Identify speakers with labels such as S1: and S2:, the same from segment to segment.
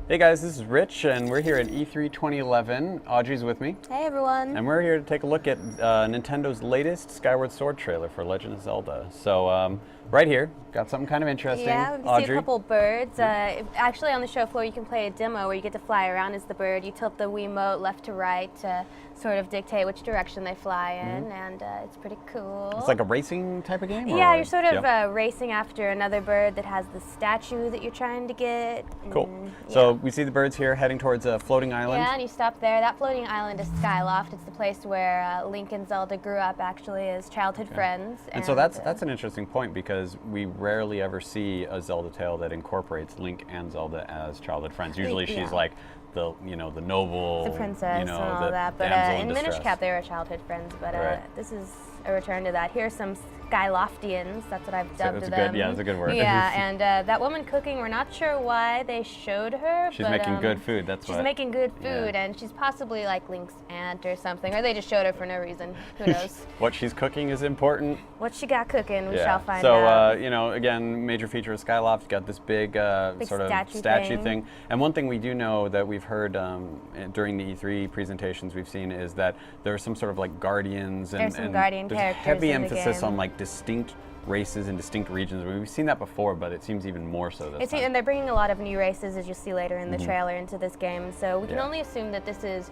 S1: Hey guys, this is Rich, and we're here at E3 2011. Audrey's with me.
S2: Hey everyone.
S1: And we're here to take a look at Nintendo's latest Skyward Sword trailer for Legend of Zelda. So, right here, got something kind of interesting.
S2: Yeah, we can see a couple birds. Actually, on the show floor, you can play a demo where you get to fly around as the bird. You tilt the Wiimote left to right to sort of dictate which direction they fly in, and it's pretty cool.
S1: It's like a racing type of game?
S2: Yeah, you're sort of racing after another bird that has the statue that you're trying to get.
S1: Cool. So we see the birds here heading towards a floating island.
S2: Yeah, and you stop there. That floating island is Skyloft. It's the place where Link and Zelda grew up, actually, as childhood friends.
S1: And so that's an interesting point, because we rarely ever see a Zelda tale that incorporates Link and Zelda as childhood friends. Usually she's like the noble,
S2: the princess and all that. But in Minish Cap, they were childhood friends. But this is a return to that. Here's some Skyloftians. That's what I've dubbed them.
S1: Yeah, that's a good word.
S2: Yeah, and that woman cooking, we're not sure why they showed her.
S1: She's making good food. That's
S2: she's making good food, and she's possibly like Link's aunt or something, or they just showed her for no reason. Who knows?
S1: What she's cooking is important.
S2: What she got cooking, we shall find out.
S1: So, again, major feature of Skyloft. You got this big sort of statue thing. And one thing we do know that we've heard during the E3 presentations we've seen is that there's some sort of like guardians, and
S2: there's some guardian
S1: there's
S2: characters
S1: heavy
S2: in
S1: emphasis
S2: the game.
S1: on like distinct races and distinct regions. I mean, we've seen that before, but it seems even more so this time.
S2: And they're bringing a lot of new races, as you'll see later in the trailer, into this game. So we can only assume that this is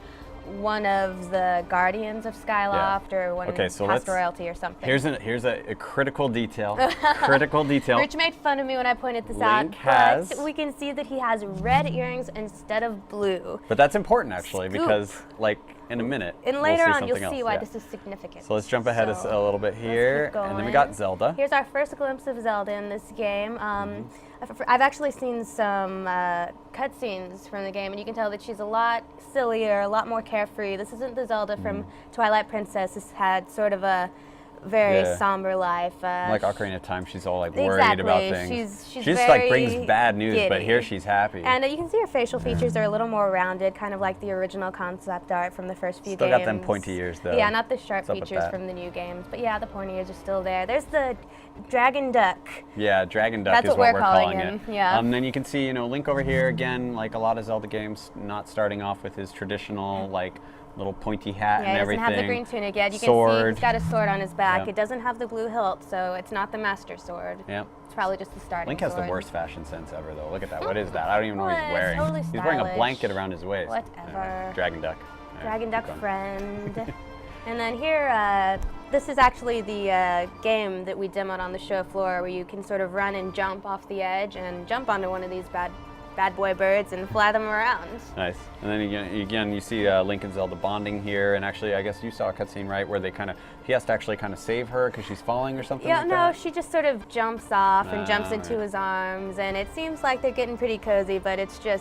S2: one of the guardians of Skyloft or one past royalty or something.
S1: Here's a critical detail. Critical detail.
S2: Rich made fun of me when I pointed this out, but we can see that he has red earrings instead of blue.
S1: But that's important, actually, because like in a minute,
S2: and later on you'll see why
S1: this
S2: is significant.
S1: So let's jump ahead a little bit here, and then we got Zelda.
S2: Here's our first glimpse of Zelda in this game. I've actually seen some cutscenes from the game, and you can tell that she's a lot sillier, a lot more carefree. This isn't the Zelda from Twilight Princess. This had sort of a very somber life.
S1: Like Ocarina of Time, she's all like worried about things.
S2: She's
S1: just like brings bad news, but here she's happy.
S2: And you can see her facial features are a little more rounded, kind of like the original concept art from the first few games.
S1: Still got them pointy ears though.
S2: Yeah, not the sharp features from the new games, but yeah, the pointy ears are still there. There's the Dragon Duck.
S1: Yeah, Dragon Duck
S2: is
S1: what we're calling it.
S2: Yeah.
S1: Then you can see, Link over here again, like a lot of Zelda games, not starting off with his traditional like little pointy hat and everything.
S2: Yeah, he doesn't have the green tunic yet. You can see he's got a sword on his back.
S1: Yep.
S2: It doesn't have the blue hilt, so it's not the Master Sword.
S1: Yeah.
S2: It's probably just the starting
S1: Link has
S2: sword.
S1: the worst fashion sense ever, though. Look at that. What is that? I don't even know what he's wearing.
S2: Totally
S1: he's wearing a blanket around his waist.
S2: Whatever.
S1: Dragon Duck.
S2: Dragon Duck friend. And then here, this is actually the game that we demoed on the show floor, where you can sort of run and jump off the edge and jump onto one of these bad boy birds and fly them around.
S1: Nice. And then again you see Link and Zelda bonding here, and actually I guess you saw a cutscene, right, where he has to actually kind of save her because she's falling or something like that?
S2: Yeah, no, she just sort of jumps off and jumps into his arms, and it seems like they're getting pretty cozy, but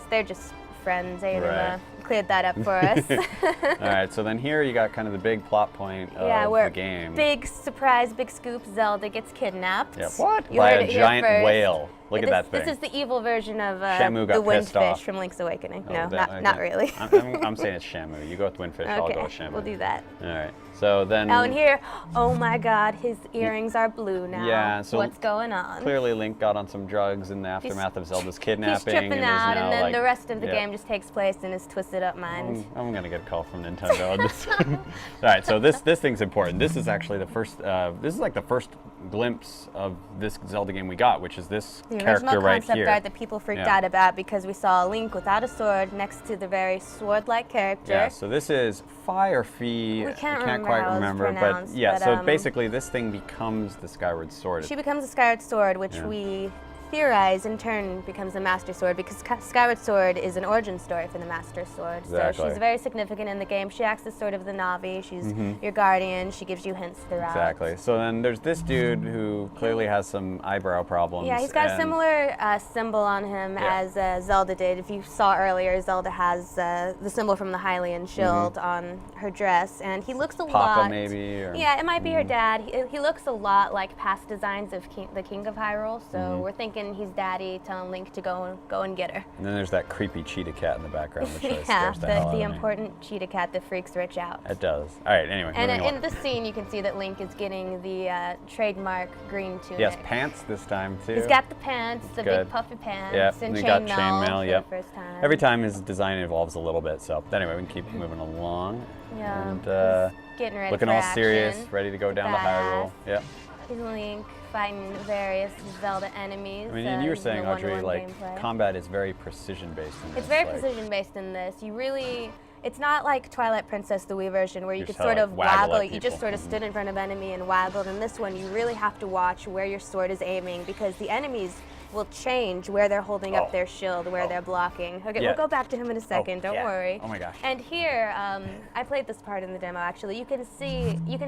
S2: they're just friends. They cleared that up for us.
S1: All right, so then here you got kind of the big plot point of the game.
S2: Big surprise, big scoop, Zelda gets kidnapped.
S1: Yeah, what? By a giant whale. Look at that thing.
S2: This is the evil version of
S1: Shamu got
S2: the
S1: pissed
S2: Windfish
S1: off.
S2: from Link's Awakening.
S1: Oh,
S2: no, not really.
S1: I'm saying it's Shamu. You go with Windfish, I'll go with Shamu.
S2: We'll do that.
S1: All right. So then...
S2: Oh, and here, oh my god, his earrings are blue now.
S1: Yeah, so
S2: what's going on?
S1: Clearly Link got on some drugs in the aftermath of Zelda's kidnapping.
S2: He's tripping out, and then
S1: like,
S2: the rest of the game just takes place in his twisted up mind.
S1: I'm going to get a call from Nintendo on this. All right, so this thing's important. This is actually the first, this is like the first glimpse of this Zelda game we got, which is this character right here.
S2: The original concept art that people freaked out about, because we saw Link without a sword next to the very sword-like character.
S1: Yeah, so this is Fire Fee.
S2: I can't
S1: quite remember, but yeah,
S2: but,
S1: so basically this thing becomes the Skyward Sword.
S2: She becomes the Skyward Sword, which we theorize in turn becomes the Master Sword, because Skyward Sword is an origin story for the Master Sword.
S1: Exactly.
S2: So she's very significant in the game. She acts as sort of the Navi. She's your guardian. She gives you hints throughout.
S1: Exactly. So then there's this dude who clearly has some eyebrow problems.
S2: Yeah, he's got a similar symbol on him as Zelda did. If you saw earlier, Zelda has the symbol from the Hylian shield on her dress, and he looks a lot...
S1: Papa, maybe? Or,
S2: yeah, it might be her dad. He looks a lot like past designs of the King of Hyrule, so we're thinking and he's daddy telling Link to go and get her.
S1: And then there's that creepy cheetah cat in the background, which really
S2: yeah,
S1: scares the hell out of me.
S2: the important cheetah cat that freaks Rich out.
S1: It does. All right, anyway.
S2: And in this scene, you can see that Link is getting the trademark green tunic.
S1: Yes, pants this time, too.
S2: He's got the pants, the
S1: good.
S2: big puffy pants,
S1: Yep.
S2: and
S1: he got
S2: chainmail
S1: yep.
S2: for the first time.
S1: Every time his design evolves a little bit, so anyway, we can keep moving along.
S2: Yeah,
S1: And
S2: he's getting ready
S1: looking
S2: for
S1: all
S2: action.
S1: serious, ready to go down to Hyrule. Yep.
S2: He's Link fighting various Zelda enemies.
S1: I mean, and you were saying, Audrey, like,
S2: gameplay.
S1: combat is very precision-based in this.
S2: It's very precision-based in this. You really... It's not like Twilight Princess, the Wii version, where you could sort of waggle. You just sort of stood in front of enemy and waggled. In this one, you really have to watch where your sword is aiming because the enemies will change where they're holding up their shield, where they're blocking. Okay, we'll go back to him in a second. Don't worry.
S1: Oh my gosh.
S2: And here, I played this part in the demo. Actually, you can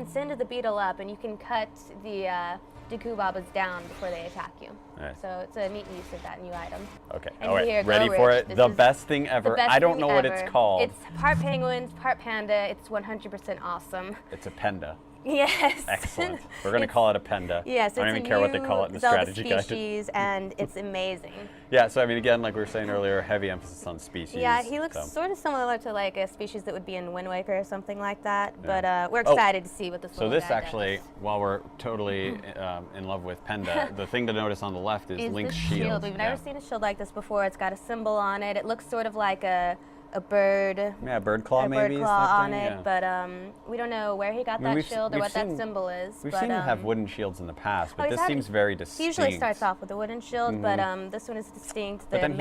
S2: send the beetle up, and you can cut the Dekubabas down before they attack you.
S1: Nice.
S2: So it's a neat use of that new item.
S1: Okay.
S2: And
S1: all right.
S2: here,
S1: ready for it? The best thing ever. I don't know what it's called.
S2: It's part penguins, part panda. It's 100% awesome.
S1: It's a panda.
S2: Yes.
S1: Excellent. We're going to call it a panda.
S2: Yes,
S1: I don't even care what they call it in the
S2: Zelda
S1: strategy guide.
S2: species, and it's amazing.
S1: Yeah, so I mean, again, like we were saying earlier, heavy emphasis on species.
S2: Yeah, he looks sort of similar to like a species that would be in Wind Waker or something like that. Yeah. But we're excited to see what this little guy
S1: actually,
S2: does.
S1: while we're totally in love with Panda, the thing to notice on the left is Link's shield.
S2: We've never seen a shield like this before. It's got a symbol on it. It looks sort of like a bird.
S1: Yeah, bird claw maybe.
S2: A bird claw on it, but we don't know where he got that shield or what that symbol is.
S1: We've seen him have wooden shields in the past, but this seems very distinct.
S2: He usually starts off with a wooden shield, but this one is distinct.
S1: But then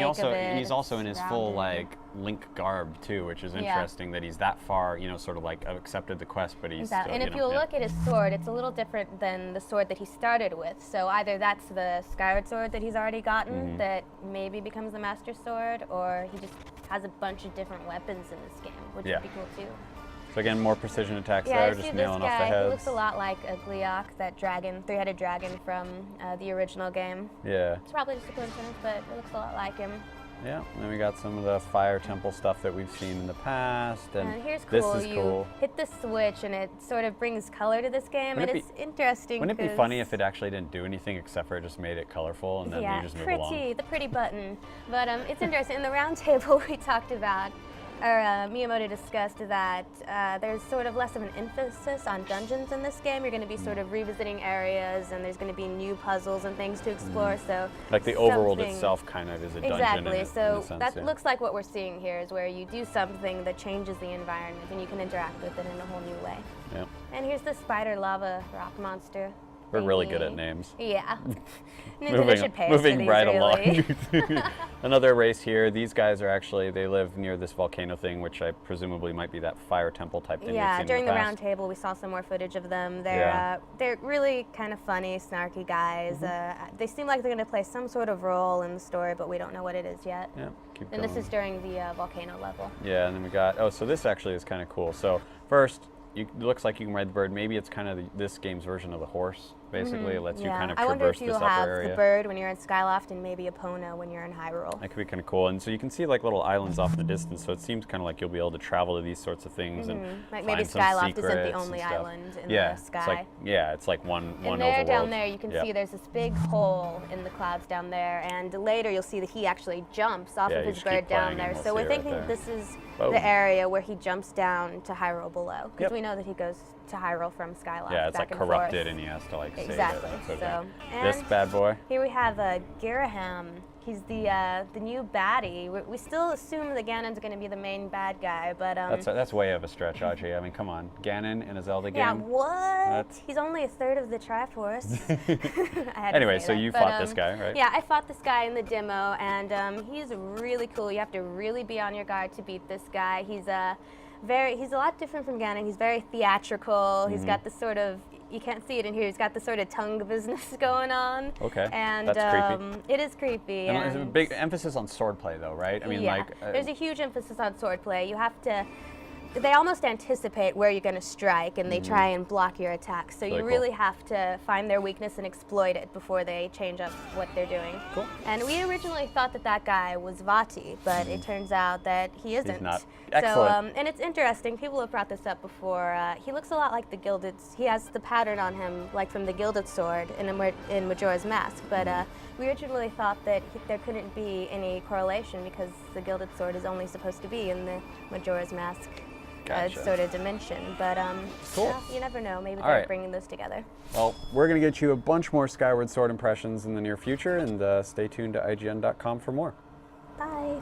S1: he's also in his full like Link garb too, which is interesting that he's that far, you know, sort of like accepted the quest, but he's still,
S2: and if you look at his sword, it's a little different than the sword that he started with. So either that's the Skyward Sword that he's already gotten that maybe becomes the Master Sword, or he just has a bunch of different weapons in this game, which would be cool too.
S1: So again, more precision attacks there, just nailing off the heads.
S2: He looks a lot like a Gleeok, that dragon, three-headed dragon from the original game.
S1: Yeah.
S2: It's probably just a coincidence, but it looks a lot like him.
S1: Yeah, and then we got some of the fire temple stuff that we've seen in the past, and
S2: here's cool.
S1: This is cool.
S2: You hit the switch, and it sort of brings color to this game, and it's interesting.
S1: Wouldn't it be funny if it actually didn't do anything except for it just made it colorful, and then you just move along?
S2: The pretty button. But it's interesting. In the round table, we talked about, or Miyamoto discussed that there's sort of less of an emphasis on dungeons in this game. You're going to be sort of revisiting areas, and there's going to be new puzzles and things to explore. So
S1: like the overworld itself kind of is a dungeon.
S2: Exactly. So
S1: in a sense,
S2: that looks like what we're seeing here is where you do something that changes the environment, and you can interact with it in a whole new way.
S1: Yeah.
S2: And here's the spider lava rock monster.
S1: We're really good at names.
S2: Yeah.
S1: moving right along. Another race here. These guys are actually, they live near this volcano thing, which I presumably might be that fire temple type thing.
S2: Yeah,
S1: we've seen
S2: during
S1: in the
S2: round table, we saw some more footage of them. They're really kind of funny, snarky guys. They seem like they're going to play some sort of role in the story, but we don't know what it is yet.
S1: Yeah, keep
S2: and
S1: going.
S2: This is during the volcano level.
S1: Yeah, and then we got, so this actually is kind of cool. So first, it looks like you can ride the bird. Maybe it's kind of this game's version of the horse, basically. It lets you kind of traverse this upper area. I wonder if you'll have
S2: the bird when you're in Skyloft and maybe Epona when you're in Hyrule.
S1: That could be kind of cool. And so you can see like little islands off in the distance, so it seems kind of like you'll be able to travel to these sorts of things and
S2: like
S1: find
S2: maybe
S1: some
S2: Skyloft isn't the
S1: secrets
S2: only
S1: and stuff.
S2: island in the sky.
S1: It's like one
S2: and there, down there, you can see there's this big hole in the clouds down there, and later you'll see that he actually jumps off of his bird down there. So we're thinking this is the area where he jumps down to Hyrule below, because we know that he goes to Hyrule from Skyloft.
S1: Yeah, it's
S2: back
S1: like
S2: and
S1: corrupted
S2: forth.
S1: and he has to like save it.
S2: Exactly.
S1: So, this bad boy.
S2: Here we have Girahim. He's the new baddie. We still assume that Ganon's going to be the main bad guy, but
S1: that's way of a stretch, Audrey. I mean, come on, Ganon in a Zelda game.
S2: Yeah, what? He's only a third of the Triforce.
S1: Anyway, so you fought this guy, right?
S2: Yeah, I fought this guy in the demo, and he's really cool. You have to really be on your guard to beat this guy. He's a lot different from Ganon. He's very theatrical. He's got this sort of, you can't see it in here, he's got this sort of tongue business going on.
S1: Okay,
S2: and
S1: that's creepy.
S2: It is creepy.
S1: And there's a big emphasis on swordplay though, right? I mean,
S2: there's a huge emphasis on swordplay. You have to they almost anticipate where you're going to strike, and they try and block your attacks. So
S1: Really
S2: you really have to find their weakness and exploit it before they change up what they're doing.
S1: Cool.
S2: And we originally thought that that guy was Vati, but it turns out that he isn't.
S1: He's not.
S2: So,
S1: Excellent.
S2: and it's interesting. People have brought this up before. He looks a lot like the Gilded. He has the pattern on him, like from the Gilded Sword in Majora's Mask. But we originally thought that there couldn't be any correlation because the Gilded Sword is only supposed to be in the Majora's Mask sort of dimension. But
S1: cool.
S2: yeah, you never know. Maybe
S1: All
S2: they're
S1: right.
S2: bringing this together.
S1: Well, we're going to get you a bunch more Skyward Sword impressions in the near future, and stay tuned to IGN.com for more.
S2: Bye.